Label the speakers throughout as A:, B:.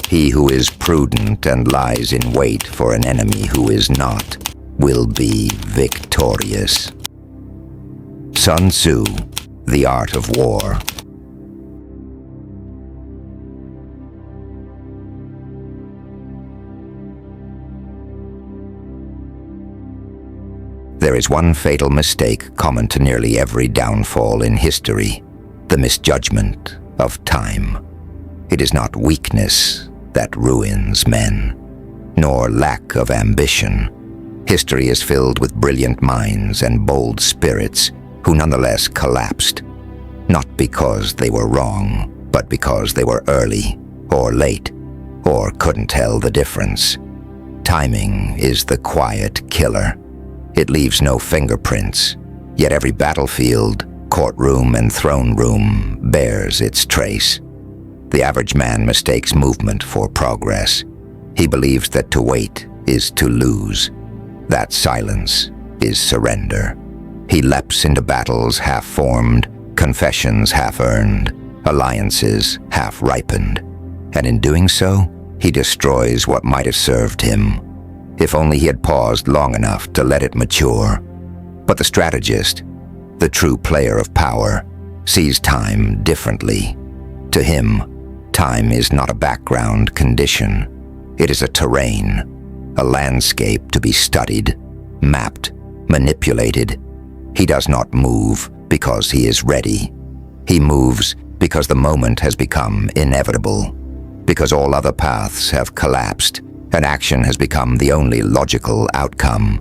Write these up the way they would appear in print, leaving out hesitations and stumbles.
A: He who is prudent and lies in wait for an enemy who is not will be victorious. Sun Tzu, The Art of War. There is one fatal mistake common to nearly every downfall in history: the misjudgment of time. It is not weakness that ruins men, nor lack of ambition. History is filled with brilliant minds and bold spirits who nonetheless collapsed, not because they were wrong, but because they were early or late, or couldn't tell the difference. Timing is the quiet killer. It leaves no fingerprints, yet every battlefield, courtroom, and throne room bears its trace. The average man mistakes movement for progress. He believes that to wait is to lose, that silence is surrender. He leaps into battles half-formed, confessions half-earned, alliances half-ripened, and in doing so, he destroys what might have served him, if only he had paused long enough to let it mature. But the strategist, the true player of power, sees time differently. To him, time is not a background condition. It is a terrain, a landscape to be studied, mapped, manipulated. He does not move because he is ready. He moves because the moment has become inevitable, because all other paths have collapsed, and action has become the only logical outcome.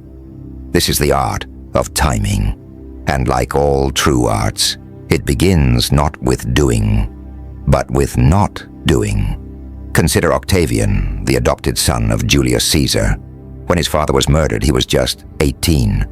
A: This is the art of timing, and like all true arts, it begins not with doing, but with not doing. Consider Octavian, the adopted son of Julius Caesar. When his father was murdered, he was just 18.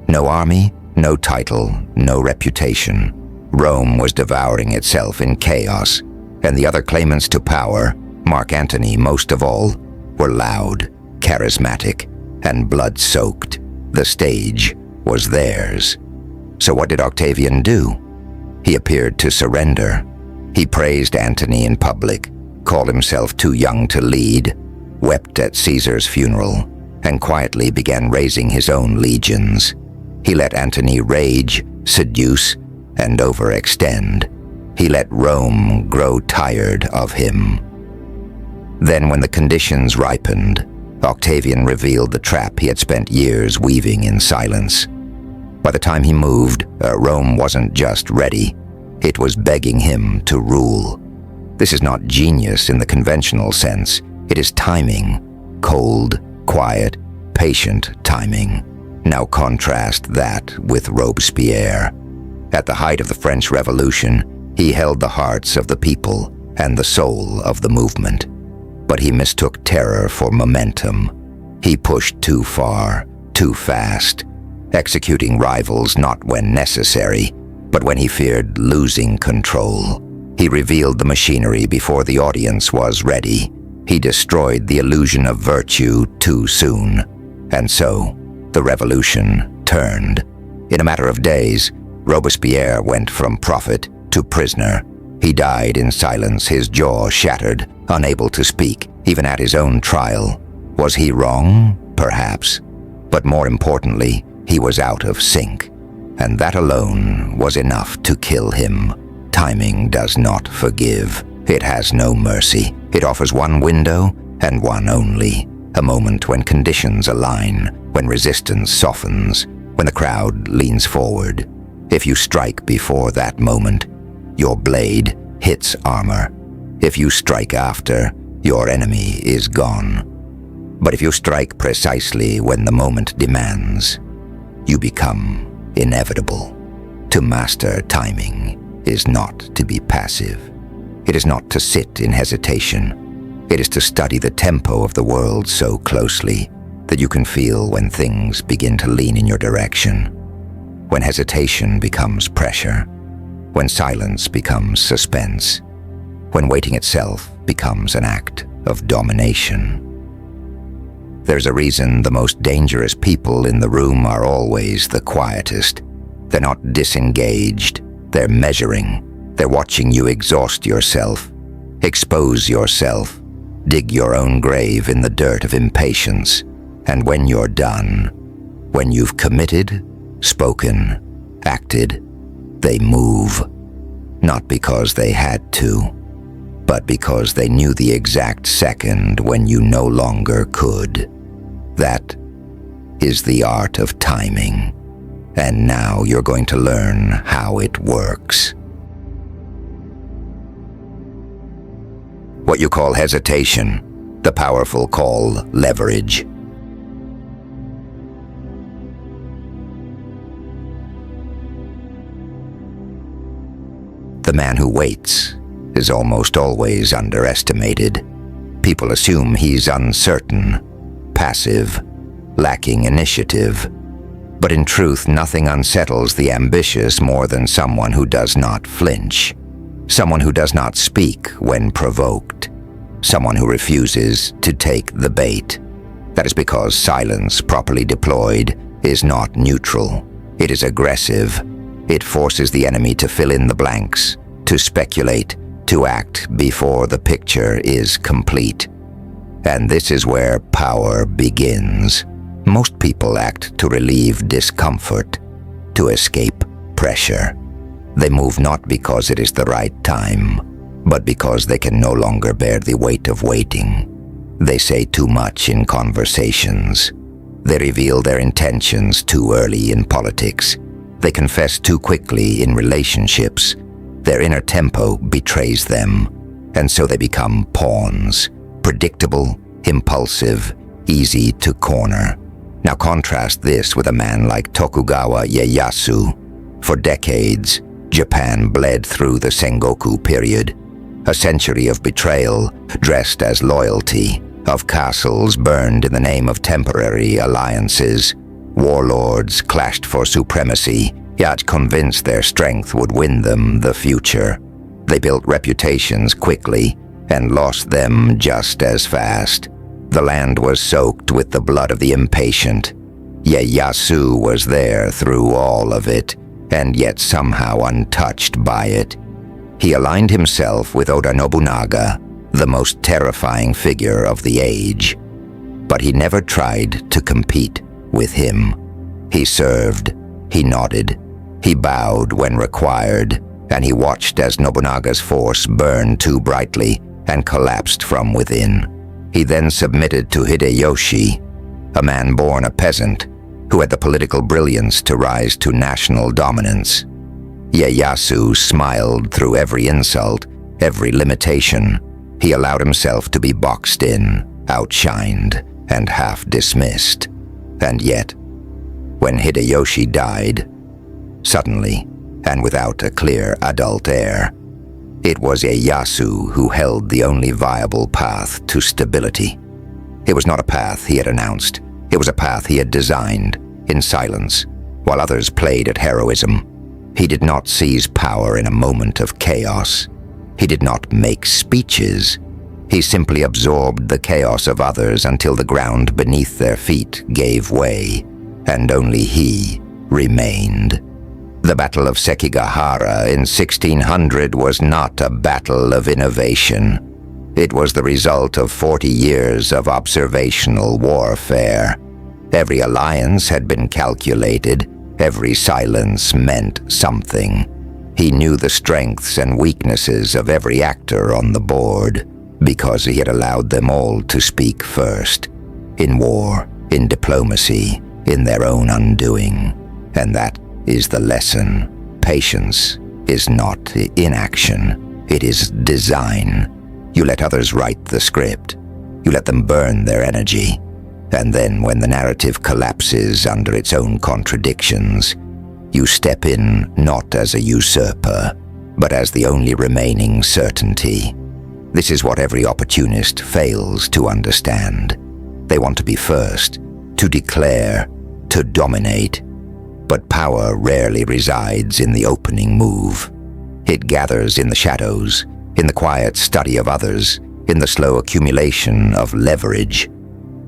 A: No army, no title, no reputation. Rome was devouring itself in chaos, and the other claimants to power, Mark Antony most of all, were loud, charismatic, and blood-soaked. The stage was theirs. So what did Octavian do? He appeared to surrender. He praised Antony in public, called himself too young to lead, wept at Caesar's funeral, and quietly began raising his own legions. He let Antony rage, seduce, and overextend. He let Rome grow tired of him. Then when the conditions ripened, Octavian revealed the trap he had spent years weaving in silence. By the time he moved, Rome wasn't just ready. It was begging him to rule. This is not genius in the conventional sense. It is timing. Cold, quiet, patient timing. Now contrast that with Robespierre. At the height of the French Revolution, he held the hearts of the people and the soul of the movement. But he mistook terror for momentum. He pushed too far, too fast, executing rivals not when necessary, but when he feared losing control. He revealed the machinery before the audience was ready. He destroyed the illusion of virtue too soon. And so, the revolution turned. In a matter of days, Robespierre went from prophet to prisoner. He died in silence, his jaw shattered, unable to speak, even at his own trial. Was he wrong? Perhaps. But more importantly, he was out of sync, and that alone was enough to kill him. Timing does not forgive. It has no mercy. It offers one window, and one only. A moment when conditions align, when resistance softens, when the crowd leans forward. If you strike before that moment, your blade hits armor. If you strike after, your enemy is gone. But if you strike precisely when the moment demands, you become inevitable. To master timing is not to be passive. It is not to sit in hesitation. It is to study the tempo of the world so closely that you can feel when things begin to lean in your direction, when hesitation becomes pressure, when silence becomes suspense, when waiting itself becomes an act of domination. There's a reason the most dangerous people in the room are always the quietest. They're not disengaged, they're measuring. They're watching you exhaust yourself, expose yourself, dig your own grave in the dirt of impatience, and when you're done, when you've committed, spoken, acted, they move, not because they had to, but because they knew the exact second when you no longer could. That is the art of timing, and now you're going to learn how it works. What you call hesitation, the powerful call leverage. The man who waits is almost always underestimated. People assume he's uncertain, passive, lacking initiative. But in truth, nothing unsettles the ambitious more than someone who does not flinch, someone who does not speak when provoked, someone who refuses to take the bait. That is because silence, properly deployed, is not neutral. It is aggressive. It forces the enemy to fill in the blanks, to speculate, to act before the picture is complete. And this is where power begins. Most people act to relieve discomfort, to escape pressure. They move not because it is the right time, but because they can no longer bear the weight of waiting. They say too much in conversations. They reveal their intentions too early in politics. They confess too quickly in relationships. Their inner tempo betrays them, and so they become pawns, predictable, impulsive, easy to corner. Now contrast this with a man like Tokugawa Ieyasu. For decades, Japan bled through the Sengoku period, a century of betrayal dressed as loyalty, of castles burned in the name of temporary alliances. Warlords clashed for supremacy, yet convinced their strength would win them the future. They built reputations quickly and lost them just as fast. The land was soaked with the blood of the impatient. Ieyasu was there through all of it, and yet somehow untouched by it. He aligned himself with Oda Nobunaga, the most terrifying figure of the age. But he never tried to compete with him. He served, he nodded, he bowed when required, and he watched as Nobunaga's force burned too brightly and collapsed from within. He then submitted to Hideyoshi, a man born a peasant, who had the political brilliance to rise to national dominance. Ieyasu smiled through every insult, every limitation. He allowed himself to be boxed in, outshined, and half dismissed. And yet, when Hideyoshi died, suddenly, and without a clear adult heir, it was Ieyasu who held the only viable path to stability. It was not a path he had announced. It was a path he had designed, in silence, while others played at heroism. He did not seize power in a moment of chaos. He did not make speeches. He simply absorbed the chaos of others until the ground beneath their feet gave way, and only he remained. The Battle of Sekigahara in 1600 was not a battle of innovation. It was the result of 40 years of observational warfare. Every alliance had been calculated. Every silence meant something. He knew the strengths and weaknesses of every actor on the board, because he had allowed them all to speak first. In war, in diplomacy, in their own undoing. And that is the lesson. Patience is not inaction. It is design. You let others write the script. You let them burn their energy. And then when the narrative collapses under its own contradictions, you step in not as a usurper, but as the only remaining certainty. This is what every opportunist fails to understand. They want to be first, to declare, to dominate. But power rarely resides in the opening move. It gathers in the shadows, in the quiet study of others, in the slow accumulation of leverage.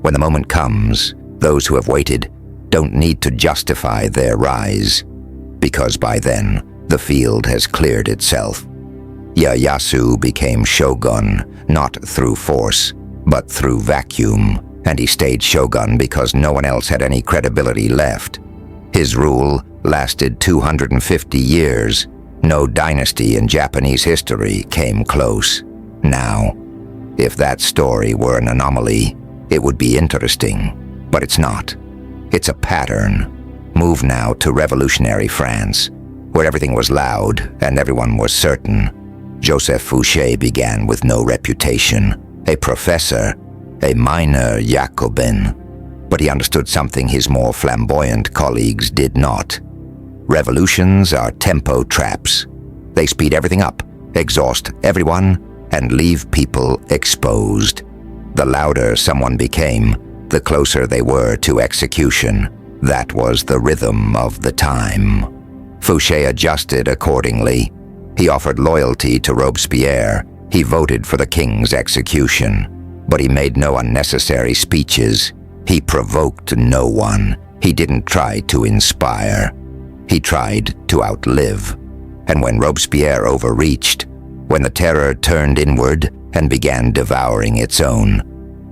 A: When the moment comes, those who have waited don't need to justify their rise, because by then, the field has cleared itself. Ieyasu became shogun not through force, but through vacuum, and he stayed shogun because no one else had any credibility left. His rule lasted 250 years. No dynasty in Japanese history came close. Now, if that story were an anomaly, it would be interesting, but it's not. It's a pattern. Move now to revolutionary France, where everything was loud and everyone was certain. Joseph Fouché began with no reputation, a professor, a minor Jacobin, but he understood something his more flamboyant colleagues did not. Revolutions are tempo traps. They speed everything up, exhaust everyone, and leave people exposed. The louder someone became, the closer they were to execution. That was the rhythm of the time. Fouché adjusted accordingly. He offered loyalty to Robespierre. He voted for the king's execution. But he made no unnecessary speeches. He provoked no one. He didn't try to inspire. He tried to outlive. And when Robespierre overreached, when the terror turned inward and began devouring its own,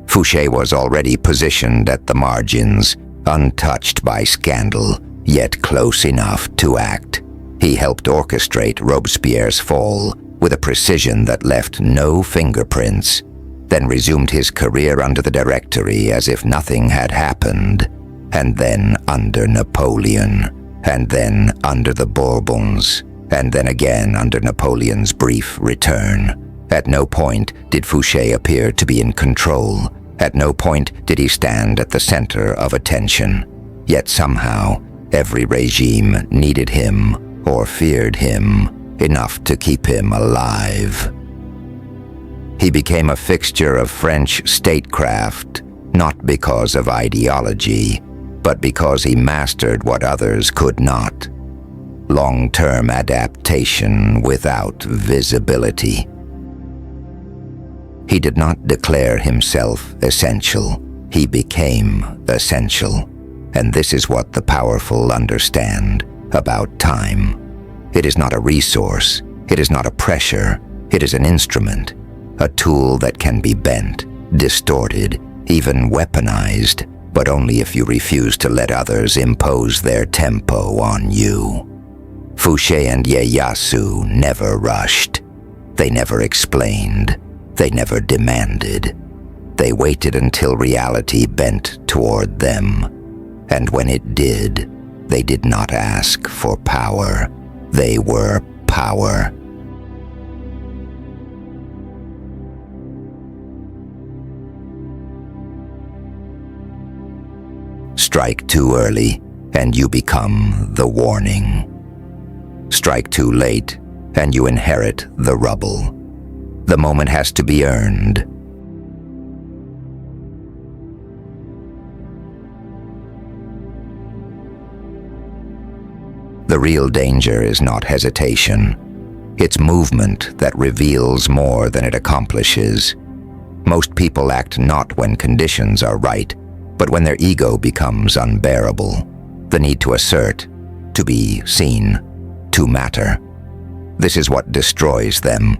A: Fouché was already positioned at the margins, untouched by scandal, yet close enough to act. He helped orchestrate Robespierre's fall with a precision that left no fingerprints, then resumed his career under the Directory as if nothing had happened, and then under Napoleon, and then under the Bourbons, and then again under Napoleon's brief return. At no point did Fouché appear to be in control. At no point did he stand at the center of attention. Yet somehow, every regime needed him or feared him enough to keep him alive. He became a fixture of French statecraft, not because of ideology, but because he mastered what others could not. Long-term adaptation without visibility. He did not declare himself essential. He became essential. And this is what the powerful understand about time. It is not a resource. It is not a pressure. It is an instrument, a tool that can be bent, distorted, even weaponized, but only if you refuse to let others impose their tempo on you. Fouché and Ieyasu never rushed. They never explained. They never demanded. They waited until reality bent toward them. And when it did, they did not ask for power. They were power. Strike too early, and you become the warning. Strike too late, and you inherit the rubble. The moment has to be earned. The real danger is not hesitation. It's movement that reveals more than it accomplishes. Most people act not when conditions are right, but when their ego becomes unbearable. The need to assert, to be seen, to matter. This is what destroys them.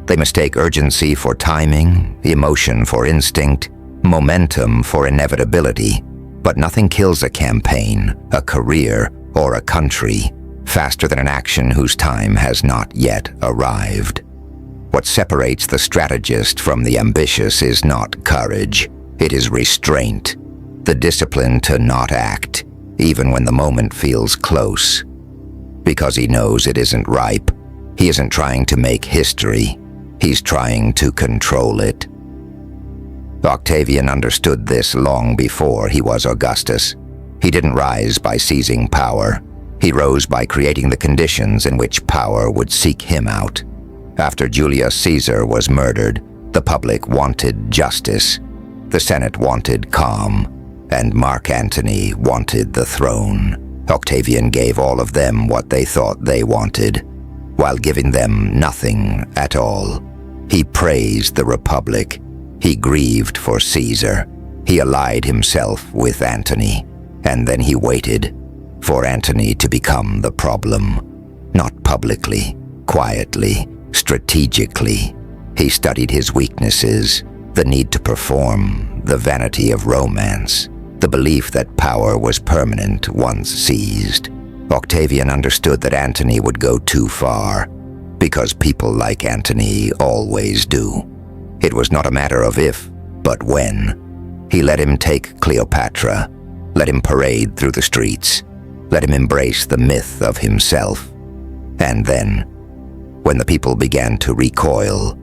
A: They mistake urgency for timing, emotion for instinct, momentum for inevitability. But nothing kills a campaign, a career, or a country faster than an action whose time has not yet arrived. What separates the strategist from the ambitious is not courage, it is restraint, the discipline to not act, even when the moment feels close. Because he knows it isn't ripe, he isn't trying to make history, he's trying to control it. Octavian understood this long before he was Augustus. He didn't rise by seizing power. He rose by creating the conditions in which power would seek him out. After Julius Caesar was murdered, the public wanted justice. The Senate wanted calm, and Mark Antony wanted the throne. Octavian gave all of them what they thought they wanted, while giving them nothing at all. He praised the Republic. He grieved for Caesar. He allied himself with Antony, and then he waited for Antony to become the problem. Not publicly, quietly, strategically. He studied his weaknesses, The need to perform, the vanity of romance, the belief that power was permanent once seized. Octavian understood that Antony would go too far, because people like Antony always do. It was not a matter of if, but when. He let him take Cleopatra, let him parade through the streets, let him embrace the myth of himself. And then, when the people began to recoil,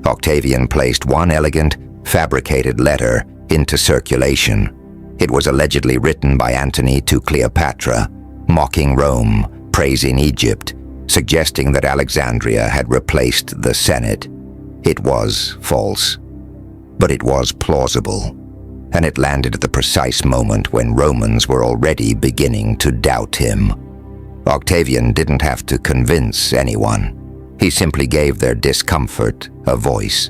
A: Octavian placed one elegant, fabricated letter into circulation. It was allegedly written by Antony to Cleopatra, mocking Rome, praising Egypt, suggesting that Alexandria had replaced the Senate. It was false, but it was plausible, and it landed at the precise moment when Romans were already beginning to doubt him. Octavian didn't have to convince anyone. He simply gave their discomfort a voice.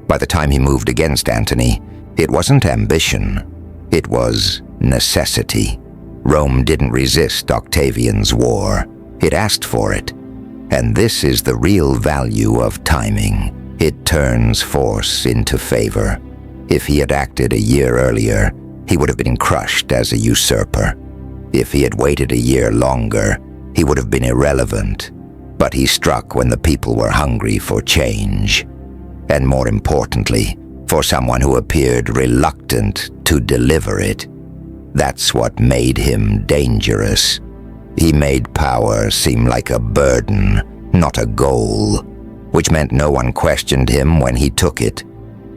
A: By the time he moved against Antony, it wasn't ambition, it was necessity. Rome didn't resist Octavian's war, it asked for it. And this is the real value of timing. It turns force into favor. If he had acted a year earlier, he would have been crushed as a usurper. If he had waited a year longer, he would have been irrelevant. But he struck when the people were hungry for change. And more importantly, for someone who appeared reluctant to deliver it. That's what made him dangerous. He made power seem like a burden, not a goal, which meant no one questioned him when he took it.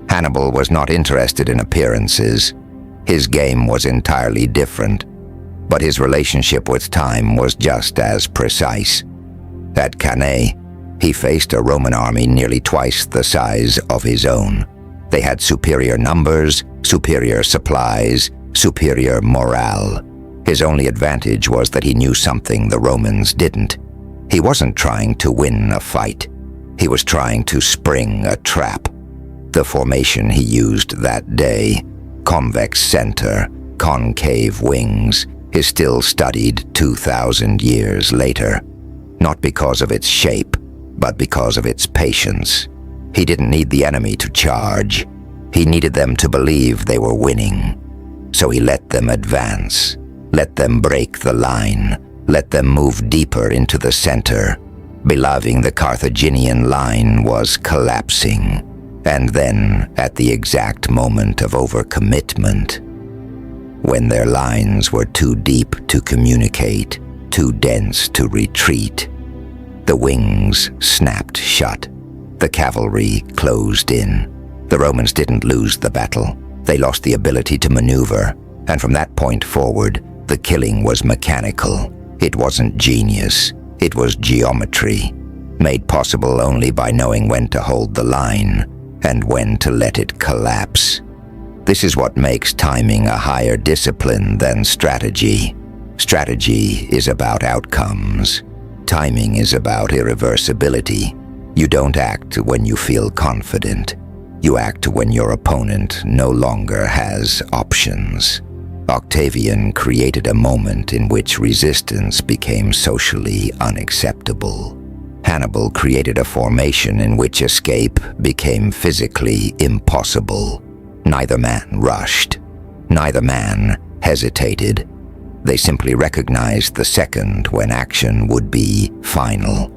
A: Hannibal was not interested in appearances. His game was entirely different, but his relationship with time was just as precise. At Cannae, he faced a Roman army nearly twice the size of his own. They had superior numbers, superior supplies, superior morale. His only advantage was that he knew something the Romans didn't. He wasn't trying to win a fight. He was trying to spring a trap. The formation he used that day, convex center, concave wings, is still studied 2,000 years later. Not because of its shape, but because of its patience. He didn't need the enemy to charge. He needed them to believe they were winning. So he let them advance, let them break the line, let them move deeper into the center, believing the Carthaginian line was collapsing. And then, at the exact moment of overcommitment, when their lines were too deep to communicate, too dense to retreat, the wings snapped shut. The cavalry closed in. The Romans didn't lose the battle. They lost the ability to maneuver, and from that point forward, the killing was mechanical. It wasn't genius, it was geometry, made possible only by knowing when to hold the line and when to let it collapse. This is what makes timing a higher discipline than strategy. Strategy is about outcomes. Timing is about irreversibility. You don't act when you feel confident. You act when your opponent no longer has options. Octavian created a moment in which resistance became socially unacceptable. Hannibal created a formation in which escape became physically impossible. Neither man rushed. Neither man hesitated. They simply recognized the second when action would be final.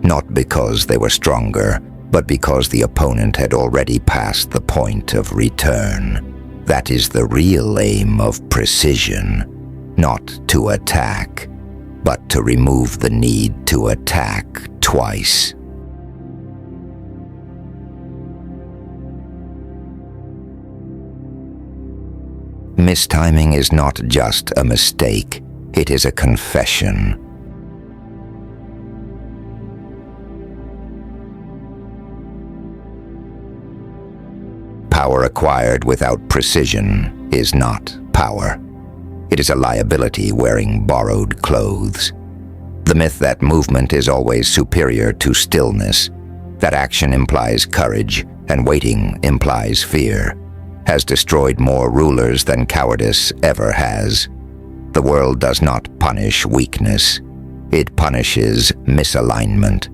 A: Not because they were stronger, but because the opponent had already passed the point of return. That is the real aim of precision, not to attack, but to remove the need to attack twice. Mistiming is not just a mistake, it is a confession. Power acquired without precision is not power. It is a liability wearing borrowed clothes. The myth that movement is always superior to stillness, that action implies courage and waiting implies fear, has destroyed more rulers than cowardice ever has. The world does not punish weakness. It punishes misalignment.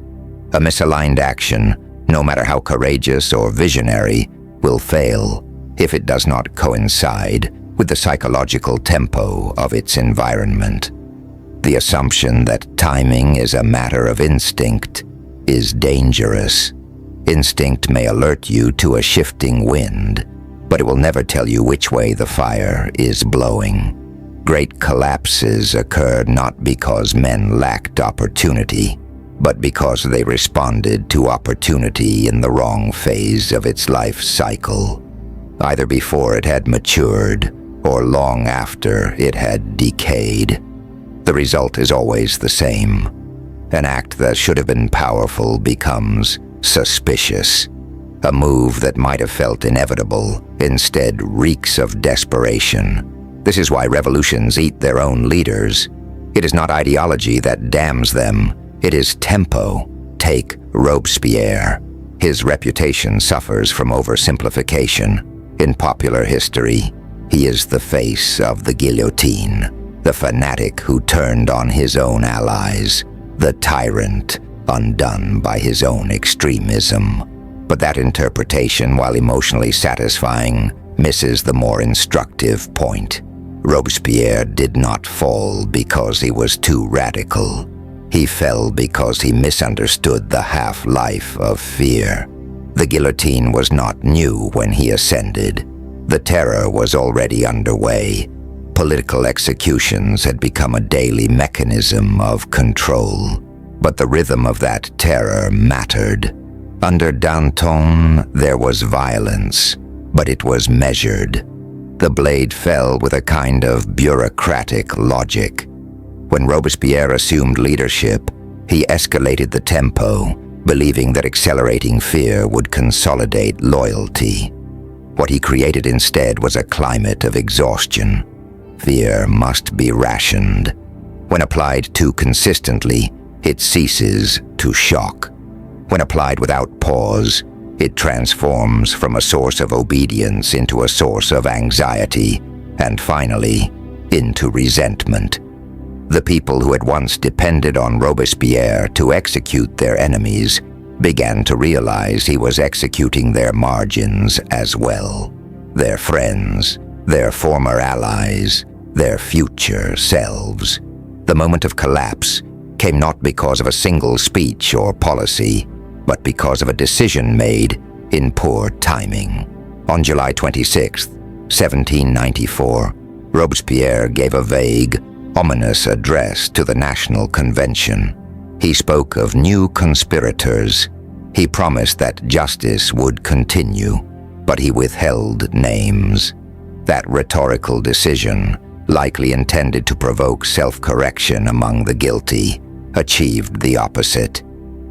A: A misaligned action, no matter how courageous or visionary, will fail if it does not coincide with the psychological tempo of its environment. The assumption that timing is a matter of instinct is dangerous. Instinct may alert you to a shifting wind, but it will never tell you which way the fire is blowing. Great collapses occurred not because men lacked opportunity, but because they responded to opportunity in the wrong phase of its life cycle, either before it had matured or long after it had decayed. The result is always the same. An act that should have been powerful becomes suspicious. A move that might have felt inevitable instead reeks of desperation. This is why revolutions eat their own leaders. It is not ideology that damns them, it is tempo. Take Robespierre. His reputation suffers from oversimplification. In popular history, he is the face of the guillotine, the fanatic who turned on his own allies, the tyrant undone by his own extremism. But that interpretation, while emotionally satisfying, misses the more instructive point. Robespierre did not fall because he was too radical. He fell because he misunderstood the half-life of fear. The guillotine was not new when he ascended. The terror was already underway. Political executions had become a daily mechanism of control. But the rhythm of that terror mattered. Under Danton, there was violence, but it was measured. The blade fell with a kind of bureaucratic logic. When Robespierre assumed leadership, he escalated the tempo, believing that accelerating fear would consolidate loyalty. What he created instead was a climate of exhaustion. Fear must be rationed. When applied too consistently, it ceases to shock. When applied without pause, it transforms from a source of obedience into a source of anxiety, and finally, into resentment. The people who had once depended on Robespierre to execute their enemies began to realize he was executing their margins as well. Their friends, their former allies, their future selves. The moment of collapse came not because of a single speech or policy, but because of a decision made in poor timing. On July 26, 1794, Robespierre gave a vague, ominous address to the National Convention. He spoke of new conspirators. He promised that justice would continue, but he withheld names. That rhetorical decision, likely intended to provoke self-correction among the guilty, achieved the opposite.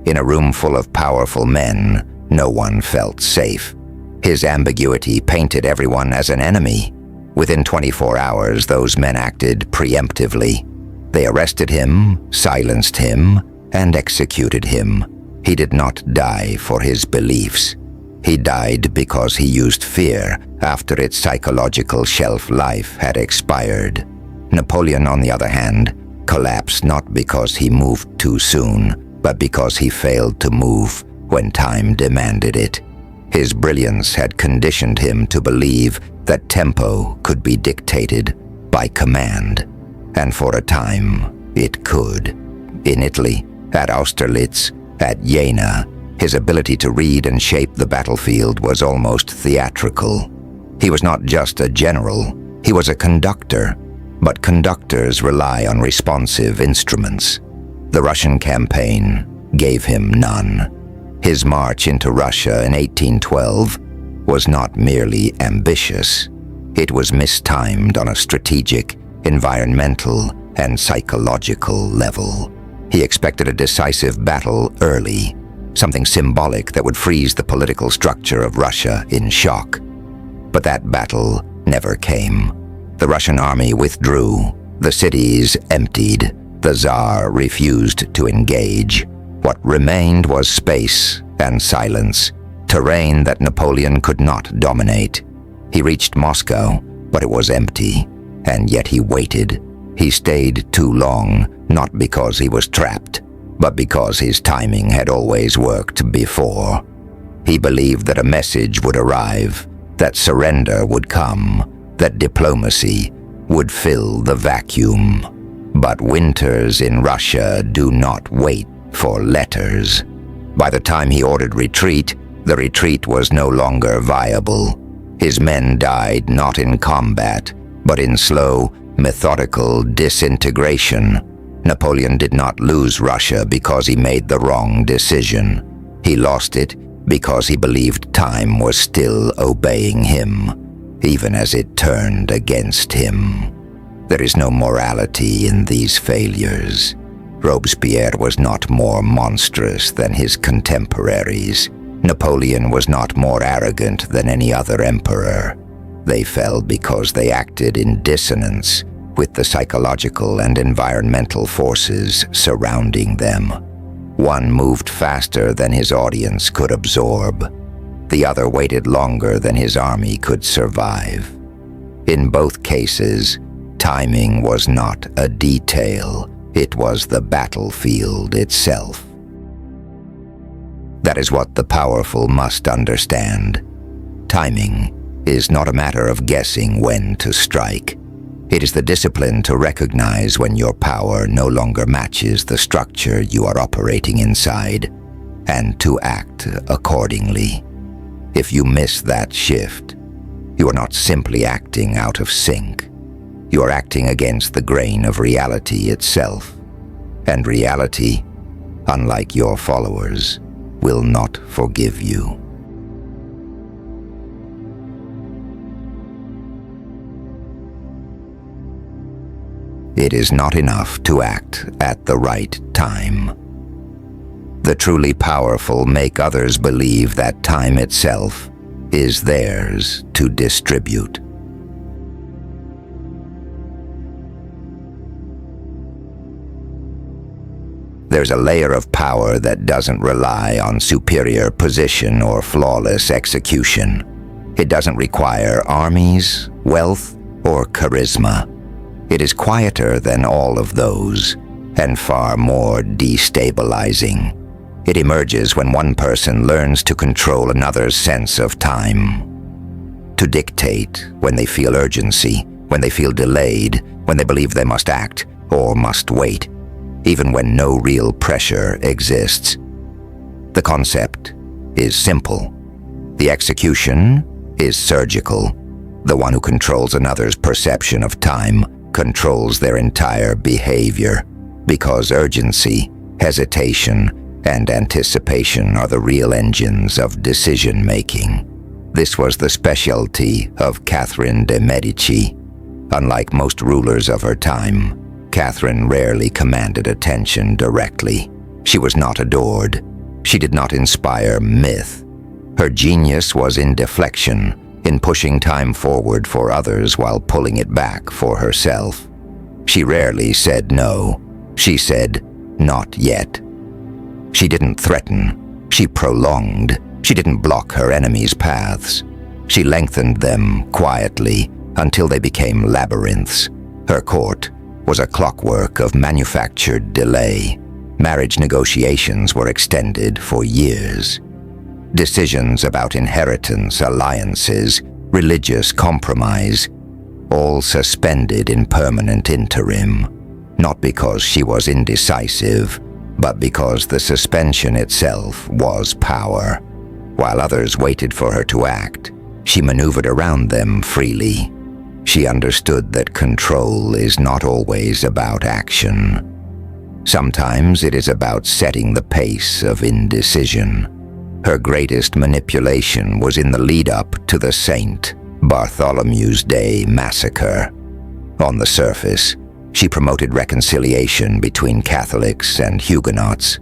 A: In a room full of powerful men, no one felt safe. His ambiguity painted everyone as an enemy. Within 24 hours, those men acted preemptively. They arrested him, silenced him, and executed him. He did not die for his beliefs. He died because he used fear after its psychological shelf life had expired. Napoleon, on the other hand, collapsed not because he moved too soon, but because he failed to move when time demanded it. His brilliance had conditioned him to believe that tempo could be dictated by command, and for a time it could. In Italy, at Austerlitz, at Jena, his ability to read and shape the battlefield was almost theatrical. He was not just a general, he was a conductor, but conductors rely on responsive instruments. The Russian campaign gave him none. His march into Russia in 1812 was not merely ambitious. It was mistimed on a strategic, environmental, and psychological level. He expected a decisive battle early, something symbolic that would freeze the political structure of Russia in shock. But that battle never came. The Russian army withdrew, the cities emptied, the Tsar refused to engage. What remained was space and silence, terrain that Napoleon could not dominate. He reached Moscow, but it was empty, and yet he waited. He stayed too long, not because he was trapped, but because his timing had always worked before. He believed that a message would arrive, that surrender would come, that diplomacy would fill the vacuum. But winters in Russia do not wait for letters. By the time he ordered retreat, the retreat was no longer viable. His men died not in combat, but in slow, methodical disintegration. Napoleon did not lose Russia because he made the wrong decision. He lost it because he believed time was still obeying him, even as it turned against him. There is no morality in these failures. Robespierre was not more monstrous than his contemporaries. Napoleon was not more arrogant than any other emperor. They fell because they acted in dissonance with the psychological and environmental forces surrounding them. One moved faster than his audience could absorb. The other waited longer than his army could survive. In both cases, timing was not a detail. It was the battlefield itself. That is what the powerful must understand. Timing is not a matter of guessing when to strike. It is the discipline to recognize when your power no longer matches the structure you are operating inside, and to act accordingly. If you miss that shift, you are not simply acting out of sync. You are acting against the grain of reality itself. And reality, unlike your followers, will not forgive you. It is not enough to act at the right time. The truly powerful make others believe that time itself is theirs to distribute. There's a layer of power that doesn't rely on superior position or flawless execution. It doesn't require armies, wealth, or charisma. It is quieter than all of those, and far more destabilizing. It emerges when one person learns to control another's sense of time. To dictate when they feel urgency, when they feel delayed, when they believe they must act or must wait, even when no real pressure exists. The concept is simple. The execution is surgical. The one who controls another's perception of time controls their entire behavior, because urgency, hesitation, and anticipation are the real engines of decision-making. This was the specialty of Catherine de' Medici. Unlike most rulers of her time, Catherine rarely commanded attention directly. She was not adored. She did not inspire myth. Her genius was in deflection, in pushing time forward for others while pulling it back for herself. She rarely said no. She said, "Not yet." She didn't threaten. She prolonged. She didn't block her enemies' paths. She lengthened them quietly until they became labyrinths. Her court was a clockwork of manufactured delay. Marriage negotiations were extended for years. Decisions about inheritance, alliances, religious compromise, all suspended in permanent interim, not because she was indecisive, but because the suspension itself was power. While others waited for her to act, she maneuvered around them freely. She understood that control is not always about action. Sometimes it is about setting the pace of indecision. Her greatest manipulation was in the lead-up to the St. Bartholomew's Day massacre. On the surface, she promoted reconciliation between Catholics and Huguenots.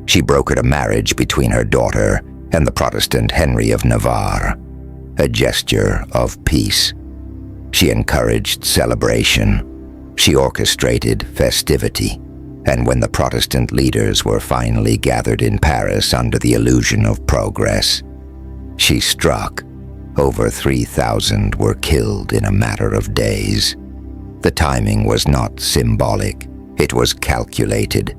A: She brokered a marriage between her daughter and the Protestant Henry of Navarre, a gesture of peace. She encouraged celebration. She orchestrated festivity. And when the Protestant leaders were finally gathered in Paris under the illusion of progress, she struck. Over 3,000 were killed in a matter of days. The timing was not symbolic. It was calculated.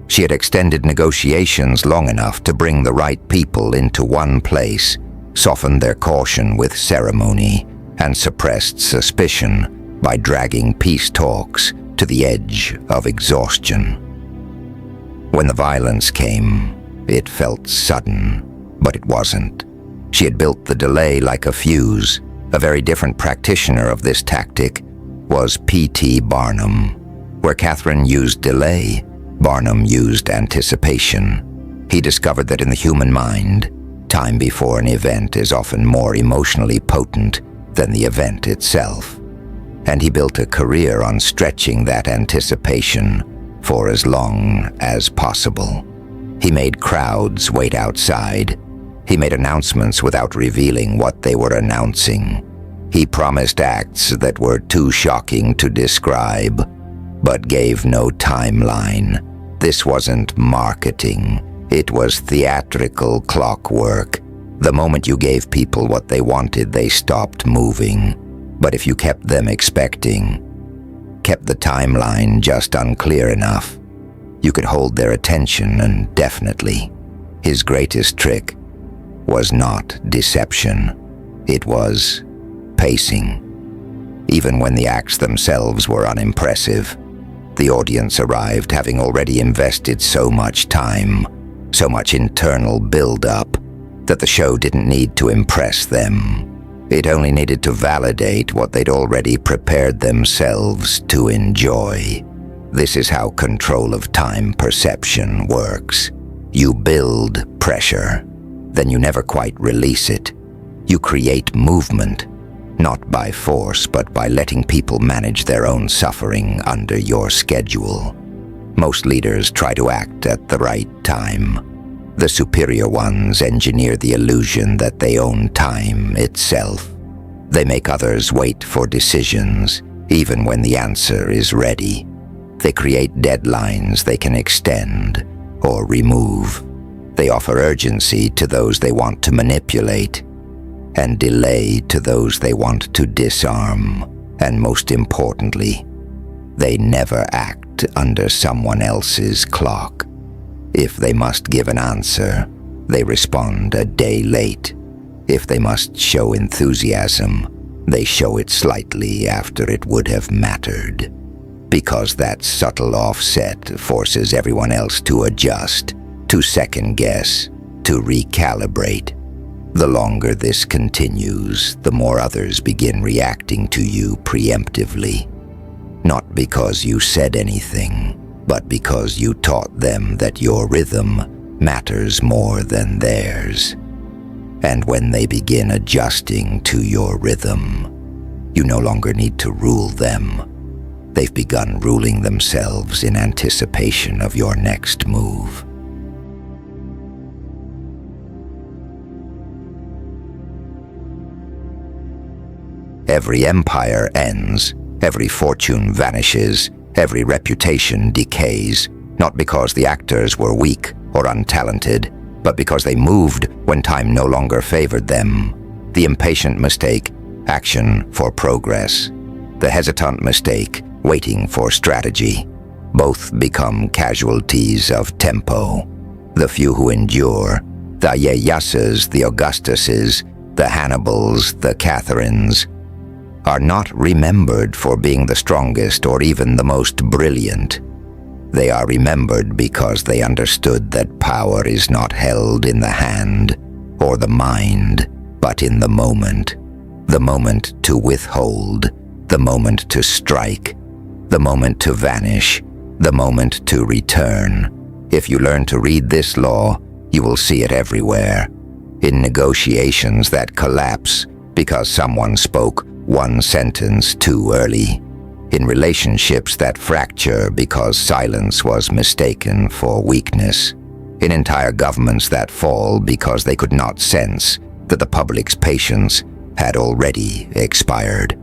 A: She had extended negotiations long enough to bring the right people into one place, softened their caution with ceremony, and suppressed suspicion by dragging peace talks to the edge of exhaustion. When the violence came, it felt sudden, but it wasn't. She had built the delay like a fuse. A very different practitioner of this tactic was P.T. Barnum. Where Catherine used delay, Barnum used anticipation. He discovered that in the human mind, time before an event is often more emotionally potent than the event itself. And he built a career on stretching that anticipation for as long as possible. He made crowds wait outside. He made announcements without revealing what they were announcing. He promised acts that were too shocking to describe, but gave no timeline. This wasn't marketing. It was theatrical clockwork. The moment you gave people what they wanted, they stopped moving. But if you kept them expecting, kept the timeline just unclear enough, you could hold their attention indefinitely. His greatest trick was not deception. It was pacing. Even when the acts themselves were unimpressive, the audience arrived having already invested so much time, so much internal build-up, that the show didn't need to impress them. It only needed to validate what they'd already prepared themselves to enjoy. This is how control of time perception works. You build pressure, then you never quite release it. You create movement, not by force, but by letting people manage their own suffering under your schedule. Most leaders try to act at the right time. The superior ones engineer the illusion that they own time itself. They make others wait for decisions, even when the answer is ready. They create deadlines they can extend or remove. They offer urgency to those they want to manipulate, and delay to those they want to disarm. And most importantly, they never act under someone else's clock. If they must give an answer, they respond a day late. If they must show enthusiasm, they show it slightly after it would have mattered. Because that subtle offset forces everyone else to adjust, to second-guess, to recalibrate. The longer this continues, the more others begin reacting to you preemptively. Not because you said anything, but because you taught them that your rhythm matters more than theirs. And when they begin adjusting to your rhythm, you no longer need to rule them. They've begun ruling themselves in anticipation of your next move. Every empire ends, every fortune vanishes, every reputation decays, not because the actors were weak or untalented, but because they moved when time no longer favored them. The impatient mistake, action for progress. The hesitant mistake, waiting for strategy. Both become casualties of tempo. The few who endure, the Ieyasus, the Augustuses, the Hannibals, the Catherines, are not remembered for being the strongest or even the most brilliant. They are remembered because they understood that power is not held in the hand or the mind, but in the moment. The moment to withhold, the moment to strike, the moment to vanish, the moment to return. If you learn to read this law, you will see it everywhere. In negotiations that collapse because someone spoke one sentence too early. In relationships that fracture because silence was mistaken for weakness. In entire governments that fall because they could not sense that the public's patience had already expired.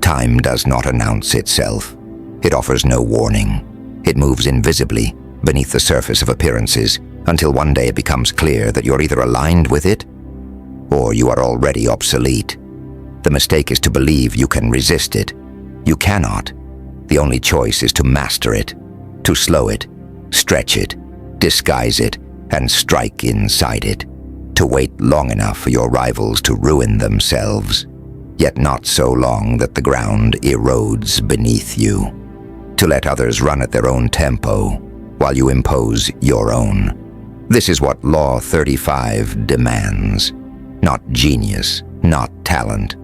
A: Time does not announce itself. It offers no warning. It moves invisibly beneath the surface of appearances until one day it becomes clear that you're either aligned with it or you are already obsolete. The mistake is to believe you can resist it. You cannot. The only choice is to master it, to slow it, stretch it, disguise it, and strike inside it, to wait long enough for your rivals to ruin themselves, yet not so long that the ground erodes beneath you, to let others run at their own tempo while you impose your own. This is what Law 35 demands. Not genius, not talent.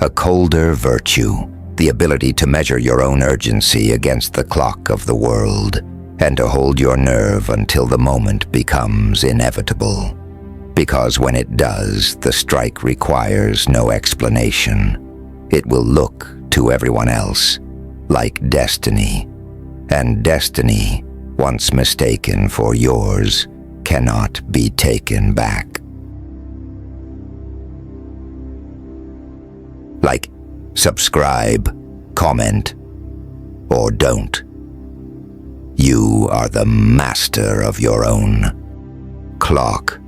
A: A colder virtue, the ability to measure your own urgency against the clock of the world, and to hold your nerve until the moment becomes inevitable. Because when it does, the strike requires no explanation. It will look to everyone else like destiny, and destiny, once mistaken for yours, cannot be taken back. Like, subscribe, comment, or don't. You are the master of your own clock.